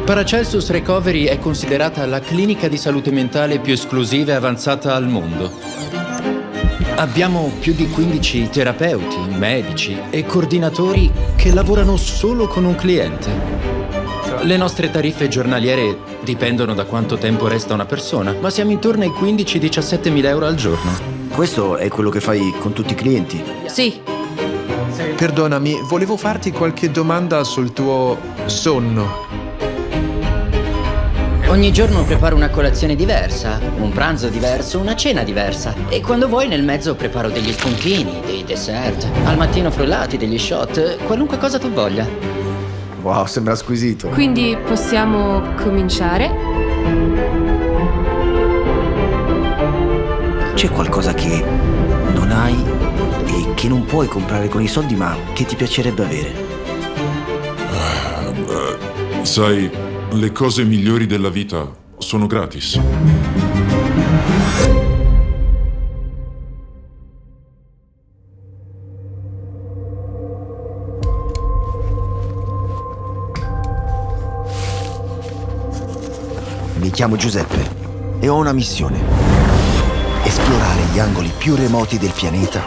Paracelsus Recovery è considerata la clinica di salute mentale più esclusiva e avanzata al mondo. Abbiamo più di 15 terapeuti, medici e coordinatori che lavorano solo con un cliente. Le nostre tariffe giornaliere dipendono da quanto tempo resta una persona, ma siamo intorno ai 15-17 mila euro al giorno. Questo è quello che fai con tutti i clienti? Sì. Perdonami, volevo farti qualche domanda sul tuo sonno. Ogni giorno preparo una colazione diversa, un pranzo diverso, una cena diversa. E quando vuoi nel mezzo preparo degli spuntini, dei dessert, al mattino frullati, degli shot, qualunque cosa tu voglia. Wow, sembra squisito. Quindi possiamo cominciare? C'è qualcosa che non hai e che non puoi comprare con i soldi, ma che ti piacerebbe avere? Sai, le cose migliori della vita sono gratis. Mi chiamo Giuseppe e ho una missione: esplorare gli angoli più remoti del pianeta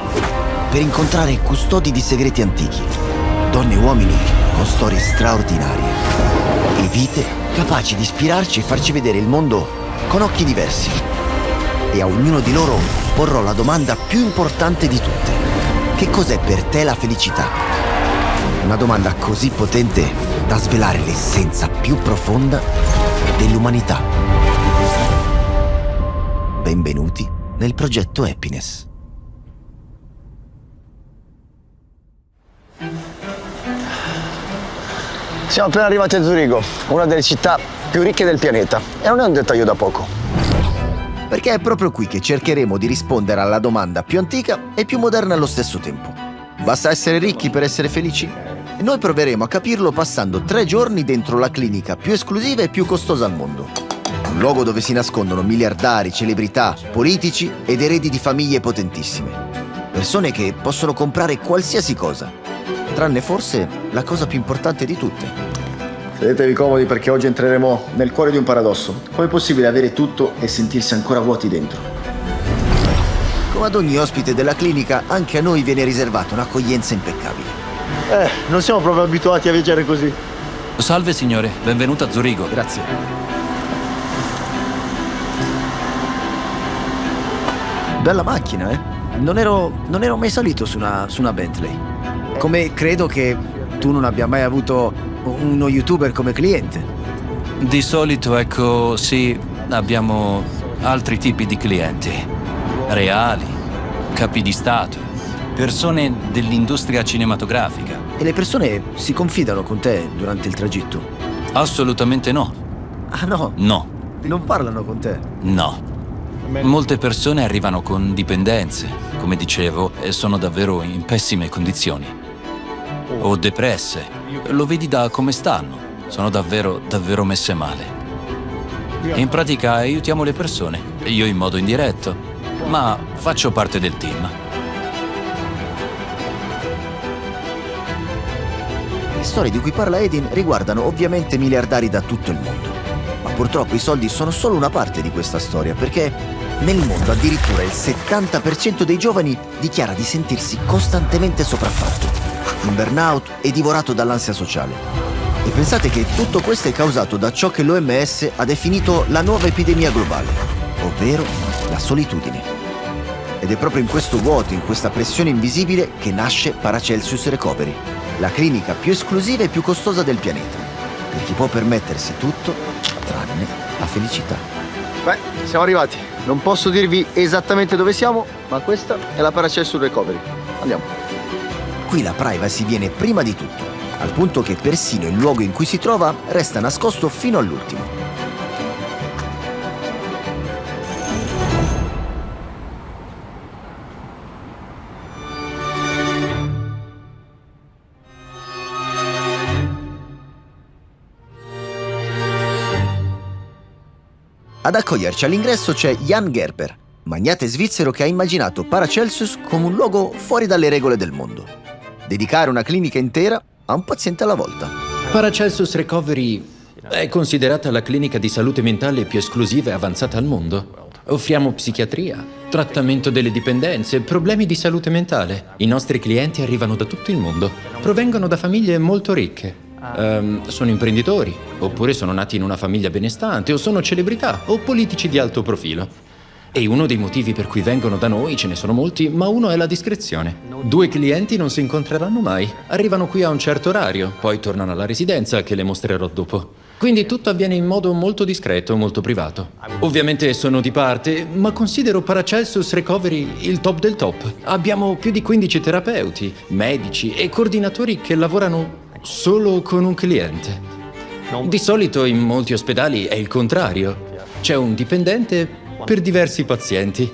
per incontrare custodi di segreti antichi, donne e uomini con storie straordinarie e vite capaci di ispirarci e farci vedere il mondo con occhi diversi. E a ognuno di loro porrò la domanda più importante di tutte: che cos'è per te la felicità? Una domanda così potente da svelare l'essenza più profonda dell'umanità. Benvenuti nel progetto Happiness. Siamo appena arrivati a Zurigo, una delle città più ricche del pianeta. E non è un dettaglio da poco. Perché è proprio qui che cercheremo di rispondere alla domanda più antica e più moderna allo stesso tempo. Basta essere ricchi per essere felici? E noi proveremo a capirlo passando 3 giorni dentro la clinica più esclusiva e più costosa al mondo. Un luogo dove si nascondono miliardari, celebrità, politici ed eredi di famiglie potentissime. Persone che possono comprare qualsiasi cosa, tranne forse la cosa più importante di tutte. Sedetevi comodi perché oggi entreremo nel cuore di un paradosso. Com'è possibile avere tutto e sentirsi ancora vuoti dentro? Come ad ogni ospite della clinica, anche a noi viene riservata un'accoglienza impeccabile. Non siamo proprio abituati a viaggiare così. Salve signore, benvenuto a Zurigo. Grazie. Bella macchina, eh? Non ero mai salito su una Bentley. Come credo che tu non abbia mai avuto uno YouTuber come cliente. Di solito, ecco, sì, abbiamo altri tipi di clienti. Reali, capi di stato, persone dell'industria cinematografica. E le persone si confidano con te durante il tragitto? Assolutamente no. Ah no? No. Non parlano con te? No. Molte persone arrivano con dipendenze, come dicevo, e sono davvero in pessime condizioni. O depresse. Lo vedi da come stanno. Sono davvero messe male. In pratica aiutiamo le persone, io in modo indiretto, ma faccio parte del team. Le storie di cui parla Edin riguardano ovviamente miliardari da tutto il mondo. Ma purtroppo i soldi sono solo una parte di questa storia, perché nel mondo addirittura il 70% dei giovani dichiara di sentirsi costantemente sopraffatto, in burnout e divorato dall'ansia sociale. E pensate che tutto questo è causato da ciò che l'OMS ha definito la nuova epidemia globale, ovvero la solitudine. Ed è proprio in questo vuoto, in questa pressione invisibile, che nasce Paracelsus Recovery, la clinica più esclusiva e più costosa del pianeta, per chi può permettersi tutto tranne la felicità. Beh, siamo arrivati. Non posso dirvi esattamente dove siamo, ma questa è la Paracelsus Recovery. Andiamo. Qui la privacy viene prima di tutto, al punto che persino il luogo in cui si trova resta nascosto fino all'ultimo. Ad accoglierci all'ingresso c'è Jan Gerber, magnate svizzero che ha immaginato Paracelsus come un luogo fuori dalle regole del mondo. Dedicare una clinica intera a un paziente alla volta. Paracelsus Recovery È considerata la clinica di salute mentale più esclusiva e avanzata al mondo. Offriamo psichiatria, trattamento delle dipendenze, problemi di salute mentale. I nostri clienti arrivano da tutto il mondo. Provengono da famiglie molto ricche. Sono imprenditori, oppure sono nati in una famiglia benestante, o sono celebrità, o politici di alto profilo. E uno dei motivi per cui vengono da noi, ce ne sono molti, ma uno è la discrezione. 2 clienti non si incontreranno mai. Arrivano qui a un certo orario, poi tornano alla residenza, che le mostrerò dopo. Quindi tutto avviene in modo molto discreto, molto privato. Ovviamente sono di parte, ma considero Paracelsus Recovery il top del top. Abbiamo più di 15 terapeuti, medici e coordinatori che lavorano solo con un cliente. Di solito in molti ospedali è il contrario. C'è un dipendente per diversi pazienti.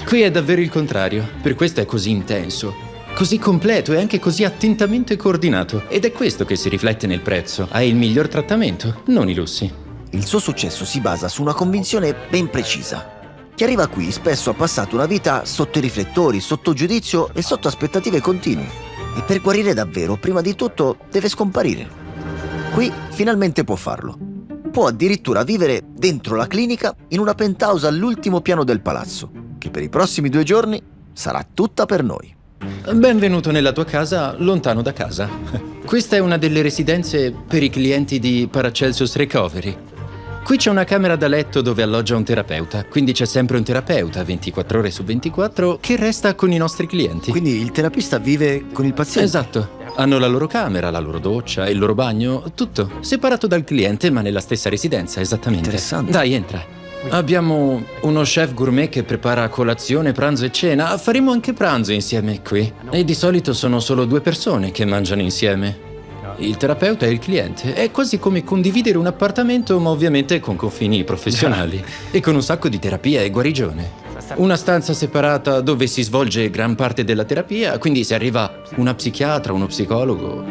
Qui è davvero il contrario, per questo è così intenso, così completo e anche così attentamente coordinato. Ed è questo che si riflette nel prezzo. Hai il miglior trattamento, non i lussi. Il suo successo si basa su una convinzione ben precisa. Chi arriva qui spesso ha passato una vita sotto i riflettori, sotto giudizio e sotto aspettative continue. E per guarire davvero, prima di tutto, deve scomparire. Qui finalmente può farlo. Può addirittura vivere dentro la clinica in una penthouse all'ultimo piano del palazzo, che per i prossimi 2 giorni sarà tutta per noi. Benvenuto nella tua casa, lontano da casa. Questa è una delle residenze per i clienti di Paracelsus Recovery. Qui c'è una camera da letto dove alloggia un terapeuta, quindi c'è sempre un terapeuta 24 ore su 24 che resta con i nostri clienti. Quindi il terapista vive con il paziente? Esatto. Hanno la loro camera, la loro doccia, il loro bagno, tutto separato dal cliente ma nella stessa residenza, esattamente. Interessante. Dai, entra. Abbiamo uno chef gourmet che prepara colazione, pranzo e cena. Faremo anche pranzo insieme qui. E di solito sono solo 2 persone che mangiano insieme. Il terapeuta e il cliente. È quasi come condividere un appartamento, ma ovviamente con confini professionali. E con un sacco di terapia e guarigione. Una stanza separata dove si svolge gran parte della terapia, quindi se arriva una psichiatra, uno psicologo,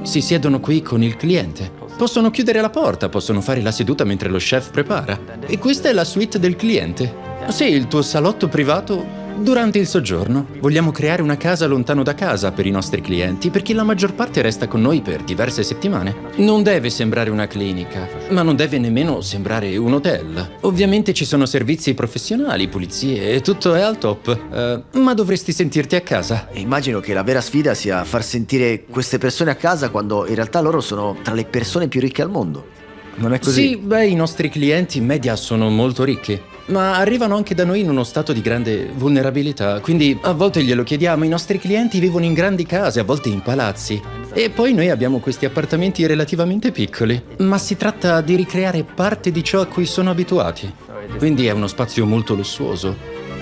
si siedono qui con il cliente. Possono chiudere la porta, possono fare la seduta mentre lo chef prepara. E questa è la suite del cliente. Sì, il tuo salotto privato durante il soggiorno. Vogliamo creare una casa lontano da casa per i nostri clienti, perché la maggior parte resta con noi per diverse settimane. Non deve sembrare una clinica, ma non deve nemmeno sembrare un hotel. Ovviamente ci sono servizi professionali, pulizie e tutto è al top, ma dovresti sentirti a casa. E immagino che la vera sfida sia far sentire queste persone a casa quando in realtà loro sono tra le persone più ricche al mondo. Non è così? Sì, beh, i nostri clienti in media sono molto ricchi, ma arrivano anche da noi in uno stato di grande vulnerabilità, quindi a volte glielo chiediamo, i nostri clienti vivono in grandi case, a volte in palazzi, e poi noi abbiamo questi appartamenti relativamente piccoli, ma si tratta di ricreare parte di ciò a cui sono abituati, quindi è uno spazio molto lussuoso,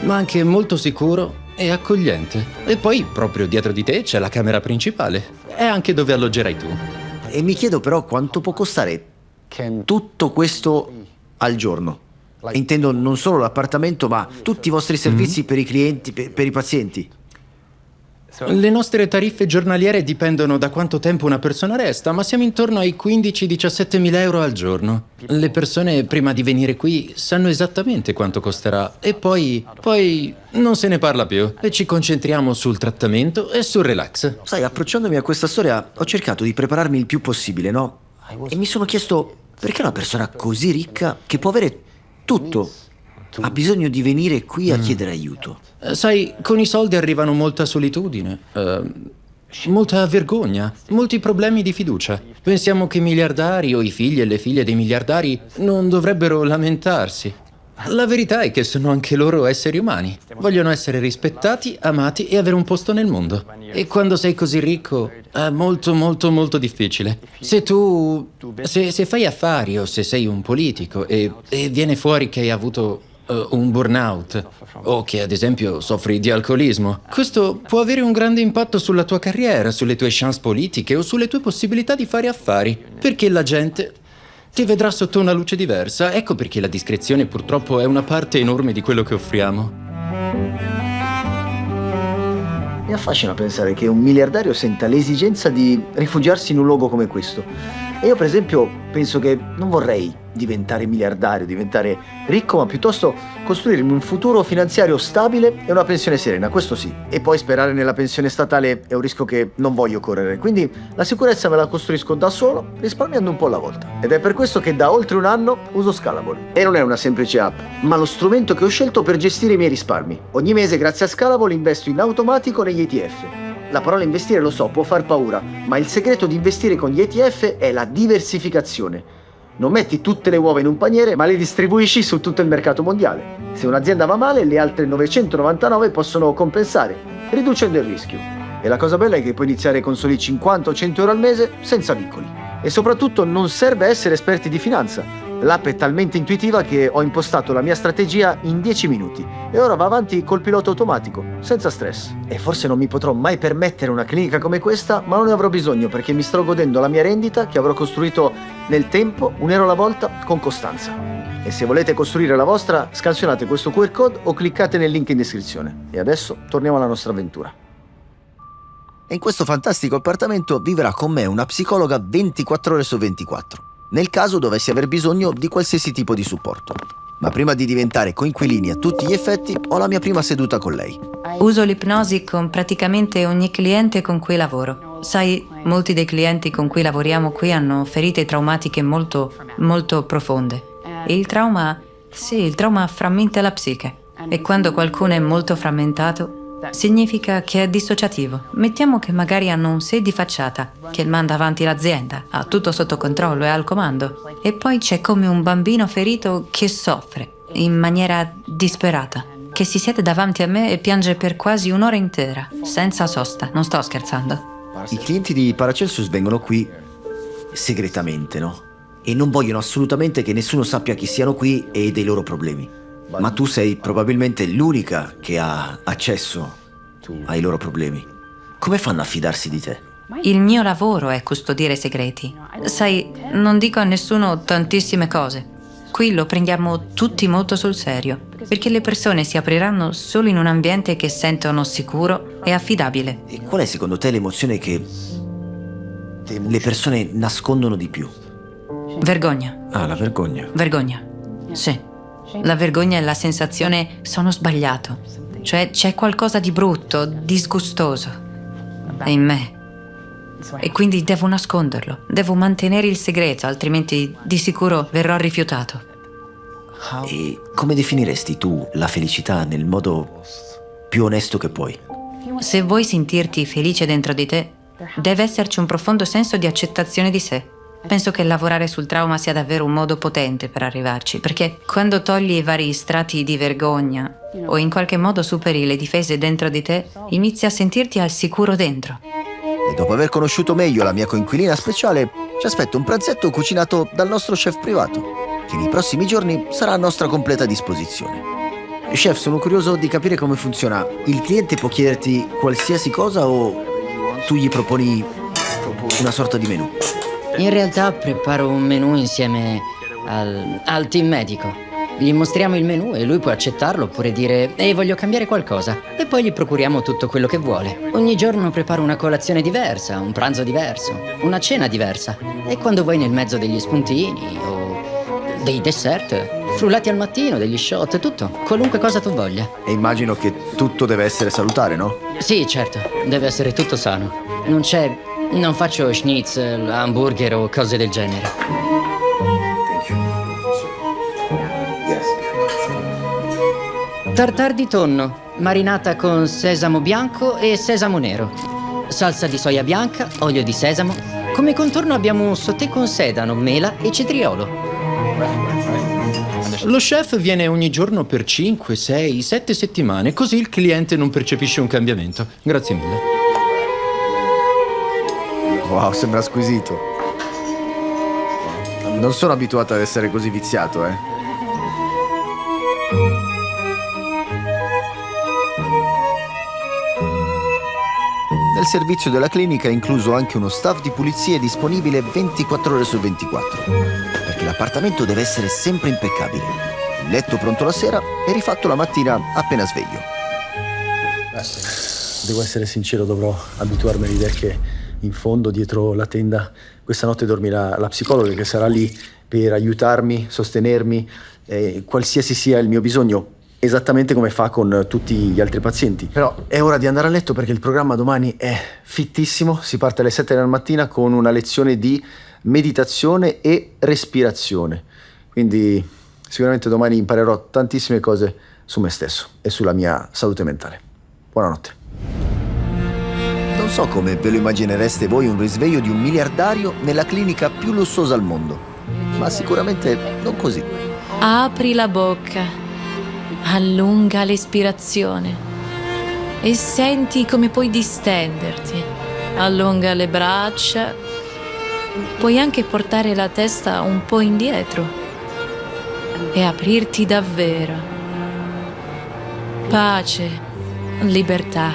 ma anche molto sicuro e accogliente. E poi proprio dietro di te c'è la camera principale, è anche dove alloggerai tu. E mi chiedo però quanto può costare tutto questo al giorno. Intendo non solo l'appartamento, ma tutti i vostri servizi per i clienti, per i pazienti. Le nostre tariffe giornaliere dipendono da quanto tempo una persona resta, ma siamo intorno ai 15-17 mila euro al giorno. Le persone prima di venire qui sanno esattamente quanto costerà e poi non se ne parla più e ci concentriamo sul trattamento e sul relax. Sai, approcciandomi a questa storia ho cercato di prepararmi il più possibile, no? E mi sono chiesto perché una persona così ricca che può avere tutto ha bisogno di venire qui a chiedere aiuto. Sai, con i soldi arrivano molta solitudine, molta vergogna, molti problemi di fiducia. Pensiamo che i miliardari o i figli e le figlie dei miliardari non dovrebbero lamentarsi. La verità è che sono anche loro esseri umani. Vogliono essere rispettati, amati e avere un posto nel mondo. E quando sei così ricco è molto molto molto difficile. Se fai affari o se sei un politico e viene fuori che hai avuto un burnout o che ad esempio soffri di alcolismo, questo può avere un grande impatto sulla tua carriera, sulle tue chance politiche o sulle tue possibilità di fare affari, perché la gente ti vedrà sotto una luce diversa. Ecco perché la discrezione purtroppo è una parte enorme di quello che offriamo. Mi affascina pensare che un miliardario senta l'esigenza di rifugiarsi in un luogo come questo. E io per esempio penso che non vorrei diventare miliardario, diventare ricco, ma piuttosto costruirmi un futuro finanziario stabile e una pensione serena, questo sì. E poi sperare nella pensione statale è un rischio che non voglio correre, quindi la sicurezza me la costruisco da solo, risparmiando un po' alla volta. Ed è per questo che da oltre un anno uso Scalable. E non è una semplice app, ma lo strumento che ho scelto per gestire i miei risparmi. Ogni mese grazie a Scalable investo in automatico negli ETF. La parola investire, lo so, può far paura, ma il segreto di investire con gli ETF è la diversificazione. Non metti tutte le uova in un paniere, ma le distribuisci su tutto il mercato mondiale. Se un'azienda va male, le altre 999 possono compensare, riducendo il rischio. E la cosa bella è che puoi iniziare con soli 50 o 100 euro al mese, senza vincoli. E soprattutto non serve essere esperti di finanza. L'app è talmente intuitiva che ho impostato la mia strategia in 10 minuti e ora va avanti col pilota automatico, senza stress. E forse non mi potrò mai permettere una clinica come questa, ma non ne avrò bisogno perché mi sto godendo la mia rendita che avrò costruito nel tempo, un euro alla volta, con costanza. E se volete costruire la vostra, scansionate questo QR code o cliccate nel link in descrizione. E adesso torniamo alla nostra avventura. E in questo fantastico appartamento vivrà con me una psicologa 24 ore su 24, nel caso dovessi aver bisogno di qualsiasi tipo di supporto. Ma prima di diventare coinquilini a tutti gli effetti, ho la mia prima seduta con lei. Uso l'ipnosi con praticamente ogni cliente con cui lavoro. Sai, molti dei clienti con cui lavoriamo qui hanno ferite traumatiche molto profonde. Il trauma frammenta la psiche. E quando qualcuno è molto frammentato, significa che è dissociativo. Mettiamo che magari hanno un sé di facciata che manda avanti l'azienda, ha tutto sotto controllo, è al comando. E poi c'è come un bambino ferito che soffre in maniera disperata, che si siede davanti a me e piange per quasi un'ora intera, senza sosta, non sto scherzando. I clienti di Paracelsus vengono qui segretamente, no? E non vogliono assolutamente che nessuno sappia chi siano qui e dei loro problemi. Ma tu sei probabilmente l'unica che ha accesso ai loro problemi. Come fanno a fidarsi di te? Il mio lavoro è custodire segreti. Sai, non dico a nessuno tantissime cose. Qui lo prendiamo tutti molto sul serio, perché le persone si apriranno solo in un ambiente che sentono sicuro e affidabile. E qual è secondo te l'emozione che le persone nascondono di più? Vergogna. Ah, la vergogna. Vergogna. Sì. La vergogna è la sensazione sono sbagliato. Cioè c'è qualcosa di brutto, disgustoso. È in me. E quindi devo nasconderlo. Devo mantenere il segreto, altrimenti di sicuro verrò rifiutato. E come definiresti tu la felicità nel modo più onesto che puoi? Se vuoi sentirti felice dentro di te, deve esserci un profondo senso di accettazione di sé. Penso che lavorare sul trauma sia davvero un modo potente per arrivarci, perché quando togli i vari strati di vergogna o in qualche modo superi le difese dentro di te, inizi a sentirti al sicuro dentro. E dopo aver conosciuto meglio la mia coinquilina speciale, ci aspetta un pranzetto cucinato dal nostro chef privato, che nei prossimi giorni sarà a nostra completa disposizione. Chef, sono curioso di capire come funziona. Il cliente può chiederti qualsiasi cosa o tu gli proponi una sorta di menù? In realtà preparo un menù insieme al team medico. Gli mostriamo il menù e lui può accettarlo oppure dire «Ehi, voglio cambiare qualcosa» e poi gli procuriamo tutto quello che vuole. Ogni giorno preparo una colazione diversa, un pranzo diverso, una cena diversa. E quando vuoi nel mezzo degli spuntini o dei dessert, frullati al mattino, degli shot, tutto, qualunque cosa tu voglia. E immagino che tutto deve essere salutare, no? Sì, certo, deve essere tutto sano. Non faccio schnitzel, hamburger o cose del genere. Tartare di tonno, marinata con sesamo bianco e sesamo nero. Salsa di soia bianca, olio di sesamo. Come contorno abbiamo un sauté con sedano, mela e cetriolo. Lo chef viene ogni giorno per 5, 6, 7 settimane, così il cliente non percepisce un cambiamento. Grazie mille. Wow, sembra squisito. Non sono abituato ad essere così viziato, Nel servizio della clinica è incluso anche uno staff di pulizie disponibile 24 ore su 24, perché l'appartamento deve essere sempre impeccabile. Il letto pronto la sera e rifatto la mattina appena sveglio. Devo essere sincero, dovrò abituarmi all'idea che in fondo dietro la tenda. Questa notte dormirà la psicologa che sarà lì per aiutarmi, sostenermi, qualsiasi sia il mio bisogno, esattamente come fa con tutti gli altri pazienti. Però è ora di andare a letto perché il programma domani è fittissimo. Si parte alle 7 della mattina con una lezione di meditazione e respirazione. Quindi sicuramente domani imparerò tantissime cose su me stesso e sulla mia salute mentale. Buonanotte. Non so come ve lo immaginereste voi un risveglio di un miliardario nella clinica più lussuosa al mondo, ma sicuramente non così. Apri la bocca, allunga l'espirazione e senti come puoi distenderti. Allunga le braccia, puoi anche portare la testa un po' indietro e aprirti davvero. Pace, libertà,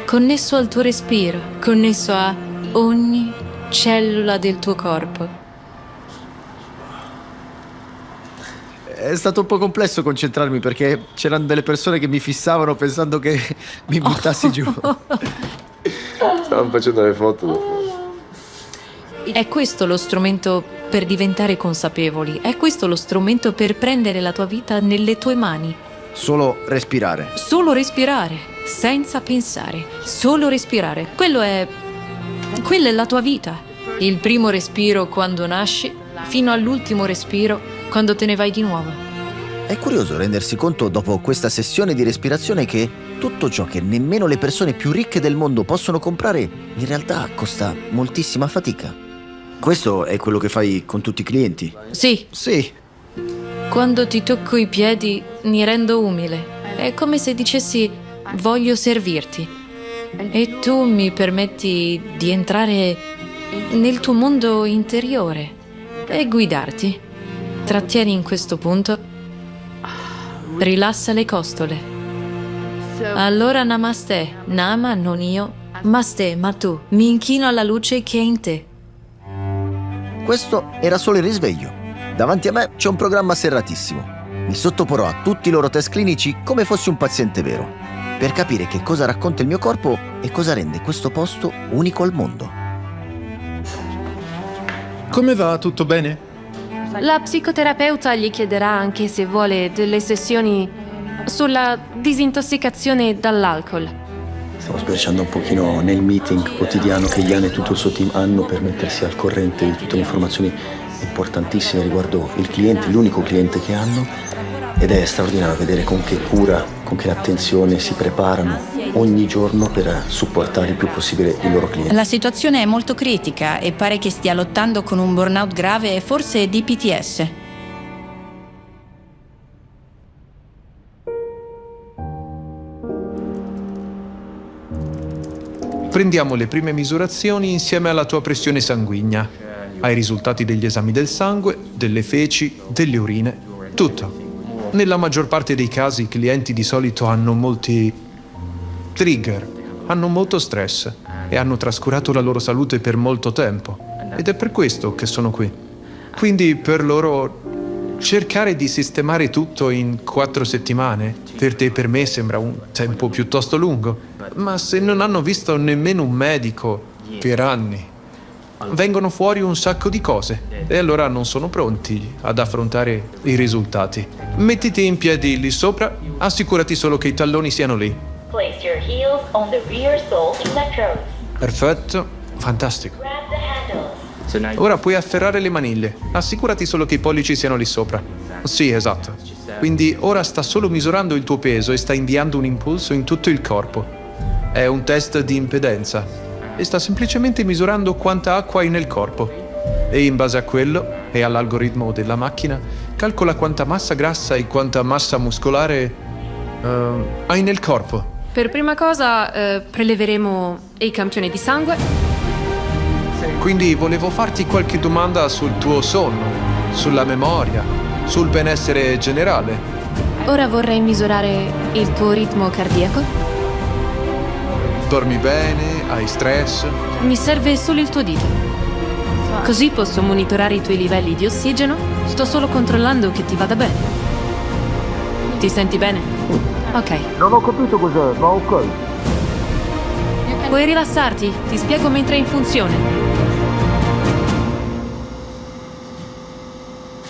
connesso al tuo respiro, connesso a ogni cellula del tuo corpo. È stato un po' complesso concentrarmi perché c'erano delle persone che mi fissavano pensando che mi buttassi giù. Stavano facendo le foto. È questo lo strumento per diventare consapevoli, è questo lo strumento per prendere la tua vita nelle tue mani. Solo respirare. Solo respirare, senza pensare, solo respirare. Quella è la tua vita. Il primo respiro quando nasci, fino all'ultimo respiro quando te ne vai di nuovo. È curioso rendersi conto dopo questa sessione di respirazione che tutto ciò che nemmeno le persone più ricche del mondo possono comprare in realtà costa moltissima fatica. Questo è quello che fai con tutti i clienti? Sì, Sì. quando ti tocco i piedi mi rendo umile. È come se dicessi voglio servirti. E tu mi permetti di entrare nel tuo mondo interiore e guidarti. Trattieni in questo punto. Rilassa le costole. Allora namaste. Nama non io, maste ma tu. Mi inchino alla luce che è in te. Questo era solo il risveglio. Davanti a me c'è un programma serratissimo. Mi sottoporrò a tutti i loro test clinici come fossi un paziente vero, per capire che cosa racconta il mio corpo e cosa rende questo posto unico al mondo. Come va? Tutto bene? La psicoterapeuta gli chiederà anche se vuole delle sessioni sulla disintossicazione dall'alcol. Stiamo sbirciando un pochino nel meeting quotidiano che Ian e tutto il suo team hanno per mettersi al corrente di tutte le informazioni importantissime riguardo il cliente, l'unico cliente che hanno. Ed è straordinario vedere con che cura, con che attenzione si preparano ogni giorno per supportare il più possibile i loro clienti. La situazione è molto critica e pare che stia lottando con un burnout grave e forse DPTS. Prendiamo le prime misurazioni insieme alla tua pressione sanguigna, ai risultati degli esami del sangue, delle feci, delle urine, tutto. Nella maggior parte dei casi i clienti di solito hanno molti trigger, hanno molto stress e hanno trascurato la loro salute per molto tempo. Ed è per questo che sono qui. Quindi per loro cercare di sistemare tutto in 4 settimane, per te e per me sembra un tempo piuttosto lungo. Ma se non hanno visto nemmeno un medico per anni, vengono fuori un sacco di cose e allora non sono pronti ad affrontare i risultati. Mettiti in piedi lì sopra, assicurati solo che i talloni siano lì. Place your heels on the rear sole electrodes. Perfetto, fantastico. Grab the handles. Ora puoi afferrare le maniglie, assicurati solo che i pollici siano lì sopra. Sì, esatto. Quindi ora sta solo misurando il tuo peso e sta inviando un impulso in tutto il corpo. È un test di impedenza e sta semplicemente misurando quanta acqua hai nel corpo. E in base a quello e all'algoritmo della macchina calcola quanta massa grassa e quanta massa muscolare hai nel corpo. Per prima cosa preleveremo i campioni di sangue. Quindi volevo farti qualche domanda sul tuo sonno, sulla memoria, sul benessere generale. Ora vorrei misurare il tuo ritmo cardiaco. Dormi bene? Hai stress? Mi serve solo il tuo dito. Così posso monitorare i tuoi livelli di ossigeno. Sto solo controllando che ti vada bene. Ti senti bene? Ok. Non ho capito cos'è, ma ok. Puoi rilassarti, ti spiego mentre è in funzione.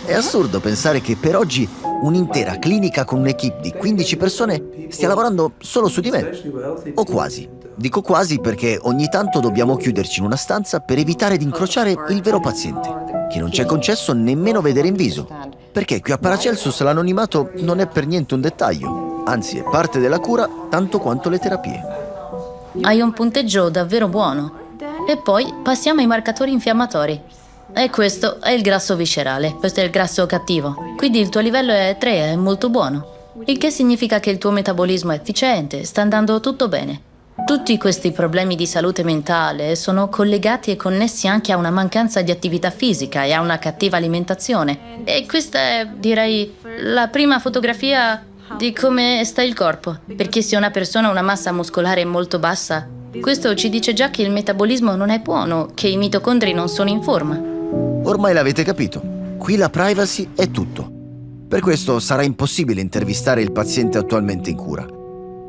È assurdo pensare che per oggi un'intera clinica con un'equipe di 15 persone stia lavorando solo su di me. O quasi. Dico quasi perché ogni tanto dobbiamo chiuderci in una stanza per evitare di incrociare il vero paziente, che non ci è concesso nemmeno vedere in viso. Perché qui a Paracelsus l'anonimato non è per niente un dettaglio, anzi è parte della cura tanto quanto le terapie. Hai un punteggio davvero buono. E poi passiamo ai marcatori infiammatori. E questo è il grasso viscerale, questo è il grasso cattivo. Quindi il tuo livello è 3, è molto buono. Il che significa che il tuo metabolismo è efficiente, sta andando tutto bene. Tutti questi problemi di salute mentale sono collegati e connessi anche a una mancanza di attività fisica e a una cattiva alimentazione. E questa è, direi, la prima fotografia di come sta il corpo. Perché se una persona ha una massa muscolare molto bassa, questo ci dice già che il metabolismo non è buono, che i mitocondri non sono in forma. Ormai l'avete capito, qui la privacy è tutto. Per questo sarà impossibile intervistare il paziente attualmente in cura.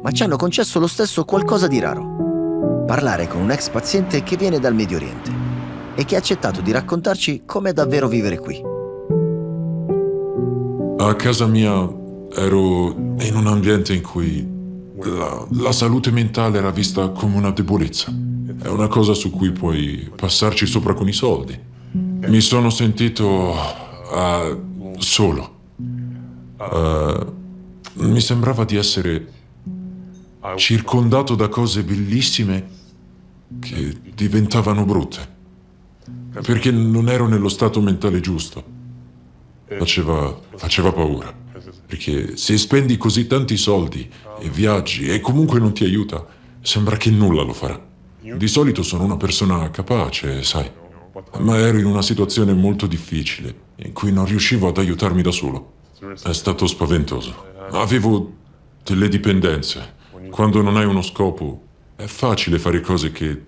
Ma ci hanno concesso lo stesso qualcosa di raro. Parlare con un ex paziente che viene dal Medio Oriente e che ha accettato di raccontarci com'è davvero vivere qui. A casa mia ero in un ambiente in cui la salute mentale era vista come una debolezza. È una cosa su cui puoi passarci sopra con i soldi. Mi sono sentito solo. Mi sembrava di essere circondato da cose bellissime che diventavano brutte. Perché non ero nello stato mentale giusto. Faceva paura. Perché se spendi così tanti soldi e viaggi e comunque non ti aiuta, sembra che nulla lo farà. Di solito sono una persona capace, sai, ma ero in una situazione molto difficile in cui non riuscivo ad aiutarmi da solo. È stato spaventoso. Avevo delle dipendenze. Quando non hai uno scopo, è facile fare cose che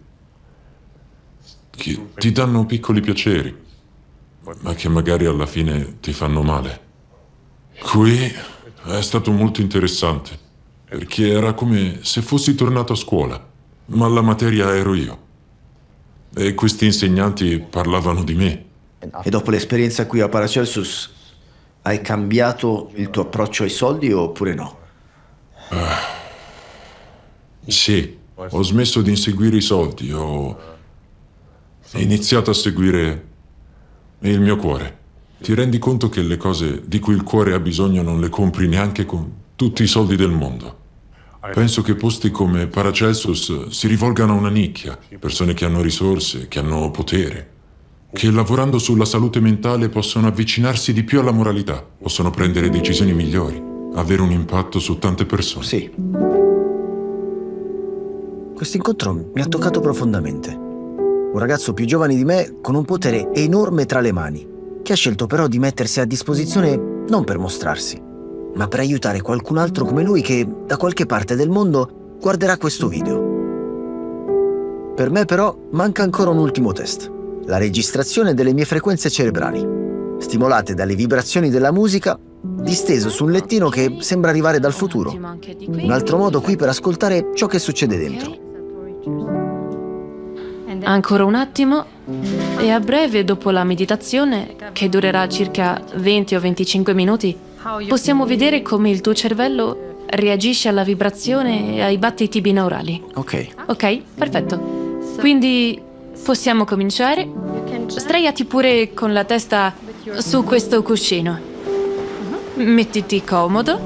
ti danno piccoli piaceri, ma che magari alla fine ti fanno male. Qui è stato molto interessante, perché era come se fossi tornato a scuola, ma la materia ero io. E questi insegnanti parlavano di me. E dopo l'esperienza qui a Paracelsus, hai cambiato il tuo approccio ai soldi oppure no? Sì, ho smesso di inseguire i soldi, ho iniziato a seguire il mio cuore. Ti rendi conto che le cose di cui il cuore ha bisogno non le compri neanche con tutti i soldi del mondo. Penso che posti come Paracelsus si rivolgano a una nicchia, persone che hanno risorse, che hanno potere, che lavorando sulla salute mentale possono avvicinarsi di più alla moralità, possono prendere decisioni migliori, avere un impatto su tante persone. Sì. Questo incontro mi ha toccato profondamente. Un ragazzo più giovane di me con un potere enorme tra le mani, che ha scelto però di mettersi a disposizione non per mostrarsi, ma per aiutare qualcun altro come lui che da qualche parte del mondo guarderà questo video. Per me però manca ancora un ultimo test, la registrazione delle mie frequenze cerebrali, stimolate dalle vibrazioni della musica, disteso su un lettino che sembra arrivare dal futuro. Un altro modo qui per ascoltare ciò che succede dentro. Ancora un attimo e a breve, dopo la meditazione, che durerà circa 20 o 25 minuti, possiamo vedere come il tuo cervello reagisce alla vibrazione e ai battiti binaurali. Ok, perfetto. Quindi possiamo cominciare? Sdraiati pure con la testa su questo cuscino. Mettiti comodo.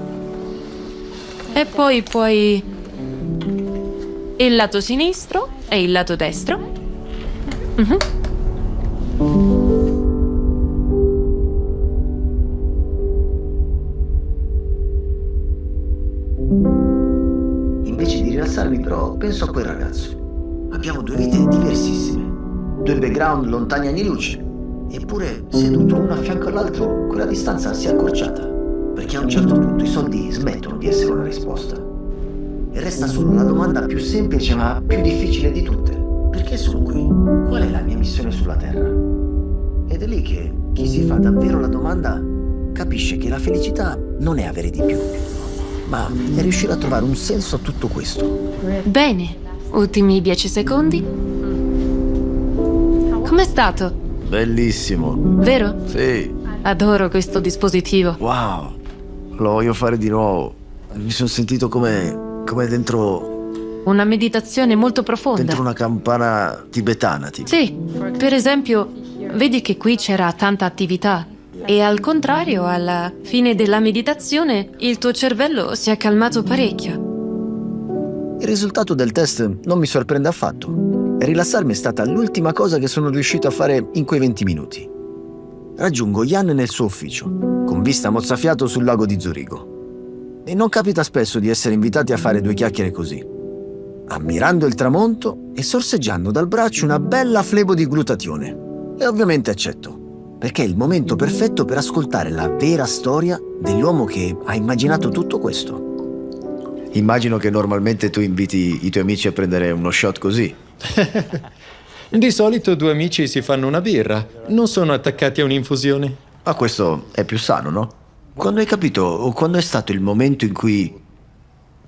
E poi puoi il lato sinistro e il lato destro. Invece di rilassarmi però penso a quel ragazzo. Abbiamo due vite diversissime, due background lontani anni luce, eppure seduto uno a fianco all'altro quella distanza si è accorciata, perché a un certo punto i soldi smettono di essere una risposta e resta solo la domanda più semplice ma più difficile di tutte: perché sono qui? Qual è la mia missione sulla Terra? Ed è lì che chi si fa davvero la domanda capisce che la felicità non è avere di più, ma è riuscire a trovare un senso a tutto questo. Bene, Ultimi 10 secondi. Com'è stato? Bellissimo. Vero? Sì. Adoro questo dispositivo. Wow. Lo voglio fare di nuovo. Mi sono sentito come dentro Una meditazione molto profonda. dentro una campana tibetana, tipo. Sì, per esempio, vedi che qui c'era tanta attività e al contrario, alla fine della meditazione, il tuo cervello si è calmato parecchio. Il risultato del test non mi sorprende affatto. Rilassarmi è stata l'ultima cosa che sono riuscito a fare in quei 20 minuti. Raggiungo Jan nel suo ufficio, con vista mozzafiato sul lago di Zurigo. E non capita spesso di essere invitati a fare 2 chiacchiere così. Ammirando il tramonto e sorseggiando dal braccio una bella flebo di glutatione. E ovviamente accetto, perché è il momento perfetto per ascoltare la vera storia dell'uomo che ha immaginato tutto questo. Immagino che normalmente tu inviti i tuoi amici a prendere uno shot così. Di solito 2 amici si fanno una birra, non sono attaccati a un'infusione. Ma questo è più sano, no? Quando hai capito, o quando è stato il momento in cui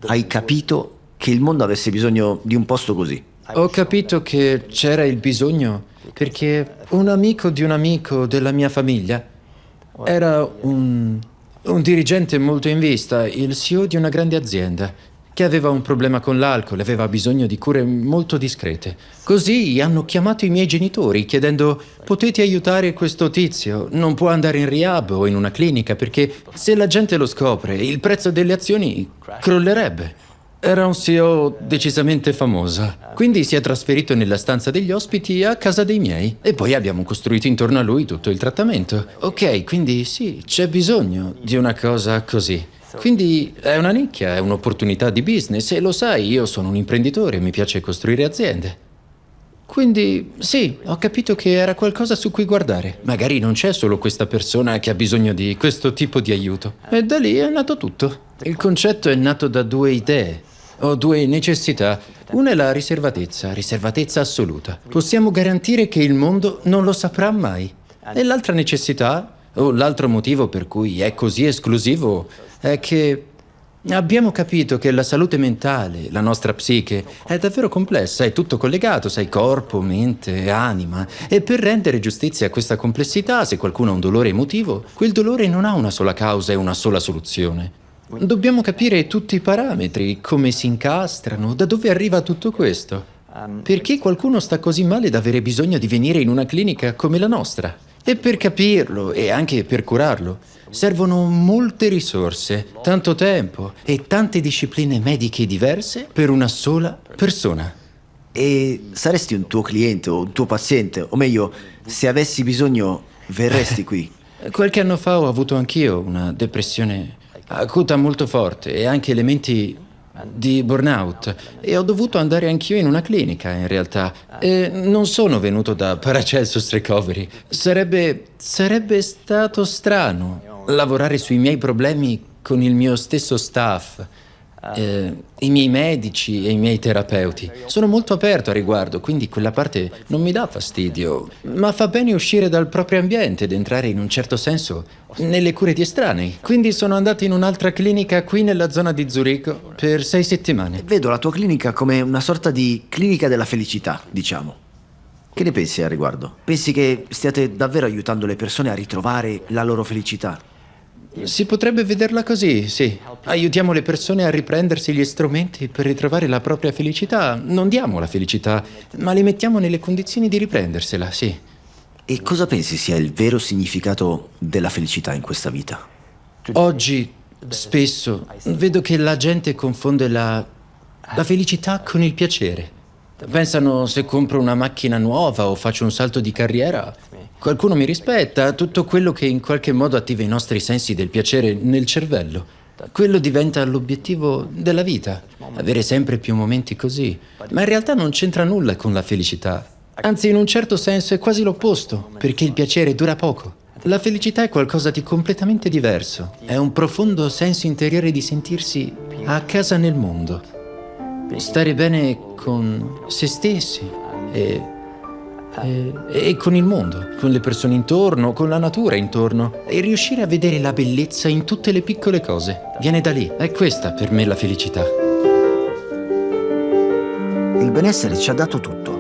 hai capito che il mondo avesse bisogno di un posto così? Ho capito che c'era il bisogno perché un amico di un amico della mia famiglia era un dirigente molto in vista, il CEO di una grande azienda, che aveva un problema con l'alcol, aveva bisogno di cure molto discrete. Così hanno chiamato i miei genitori chiedendo: potete aiutare questo tizio? Non può andare in rehab o in una clinica perché se la gente lo scopre, il prezzo delle azioni crollerebbe. Era un CEO decisamente famoso, quindi si è trasferito nella stanza degli ospiti a casa dei miei e poi abbiamo costruito intorno a lui tutto il trattamento. Ok, quindi sì, c'è bisogno di una cosa così. Quindi è una nicchia, è un'opportunità di business e lo sai, io sono un imprenditore, mi piace costruire aziende. Quindi sì, ho capito che era qualcosa su cui guardare. Magari non c'è solo questa persona che ha bisogno di questo tipo di aiuto. E da lì è nato tutto. Il concetto è nato da 2 idee. Ho 2 necessità. Una è la riservatezza assoluta. Possiamo garantire che il mondo non lo saprà mai. E l'altra necessità, o l'altro motivo per cui è così esclusivo, è che abbiamo capito che la salute mentale, la nostra psiche, è davvero complessa, è tutto collegato, sai, corpo, mente, anima. E per rendere giustizia a questa complessità, se qualcuno ha un dolore emotivo, quel dolore non ha una sola causa e una sola soluzione. Dobbiamo capire tutti i parametri, come si incastrano, da dove arriva tutto questo. Perché qualcuno sta così male da avere bisogno di venire in una clinica come la nostra? E per capirlo e anche per curarlo servono molte risorse, tanto tempo e tante discipline mediche diverse per una sola persona. E saresti un tuo cliente o un tuo paziente, o meglio, se avessi bisogno, verresti qui. Qualche anno fa ho avuto anch'io una depressione acuta molto forte e anche elementi di burnout e ho dovuto andare anch'io in una clinica in realtà e non sono venuto da Paracelsus Recovery. Sarebbe stato strano lavorare sui miei problemi con il mio stesso staff, i miei medici e i miei terapeuti. Sono molto aperto a riguardo, quindi quella parte non mi dà fastidio, ma fa bene uscire dal proprio ambiente ed entrare in un certo senso nelle cure di estranei. Quindi sono andato in un'altra clinica qui nella zona di Zurigo per 6 settimane. Vedo la tua clinica come una sorta di clinica della felicità, diciamo. Che ne pensi al riguardo? Pensi che stiate davvero aiutando le persone a ritrovare la loro felicità? Si potrebbe vederla così, sì. Aiutiamo le persone a riprendersi gli strumenti per ritrovare la propria felicità. Non diamo la felicità, ma li mettiamo nelle condizioni di riprendersela, sì. E cosa pensi sia il vero significato della felicità in questa vita? Oggi, spesso, vedo che la gente confonde la felicità con il piacere. Pensano: se compro una macchina nuova o faccio un salto di carriera, qualcuno mi rispetta, tutto quello che in qualche modo attiva i nostri sensi del piacere nel cervello. Quello diventa l'obiettivo della vita, avere sempre più momenti così. Ma in realtà non c'entra nulla con la felicità. Anzi, in un certo senso è quasi l'opposto, perché il piacere dura poco. La felicità è qualcosa di completamente diverso. È un profondo senso interiore di sentirsi a casa nel mondo. Stare bene con se stessi e con il mondo, con le persone intorno, con la natura intorno e riuscire a vedere la bellezza in tutte le piccole cose. Viene da lì. È questa per me la felicità. il benessere ci ha dato tutto.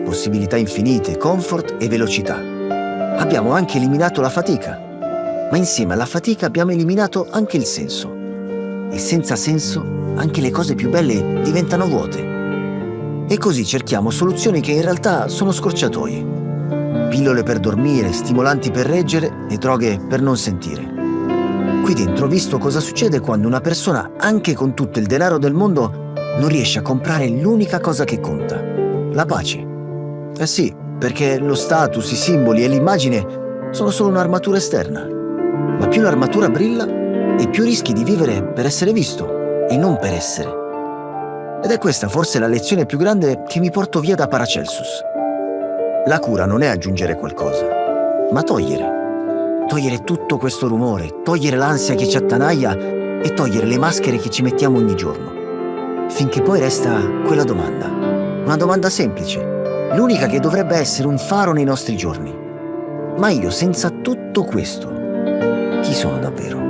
Possibilità infinite, comfort e velocità. Abbiamo anche eliminato la fatica. Ma insieme alla fatica abbiamo eliminato anche il senso. E senza senso anche le cose più belle diventano vuote. E così cerchiamo soluzioni che in realtà sono scorciatoie. Pillole per dormire, stimolanti per reggere e droghe per non sentire. Qui dentro ho visto cosa succede quando una persona, anche con tutto il denaro del mondo, non riesce a comprare l'unica cosa che conta: la pace. Eh sì, perché lo status, i simboli e l'immagine sono solo un'armatura esterna. Ma più l'armatura brilla e più rischi di vivere per essere visto e non per essere. Ed è questa forse la lezione più grande che mi porto via da Paracelsus. La cura non è aggiungere qualcosa, ma togliere. Togliere tutto questo rumore, togliere l'ansia che ci attanaglia e togliere le maschere che ci mettiamo ogni giorno. Finché poi resta quella domanda. Una domanda semplice, l'unica che dovrebbe essere un faro nei nostri giorni. Ma io senza tutto questo, chi sono davvero?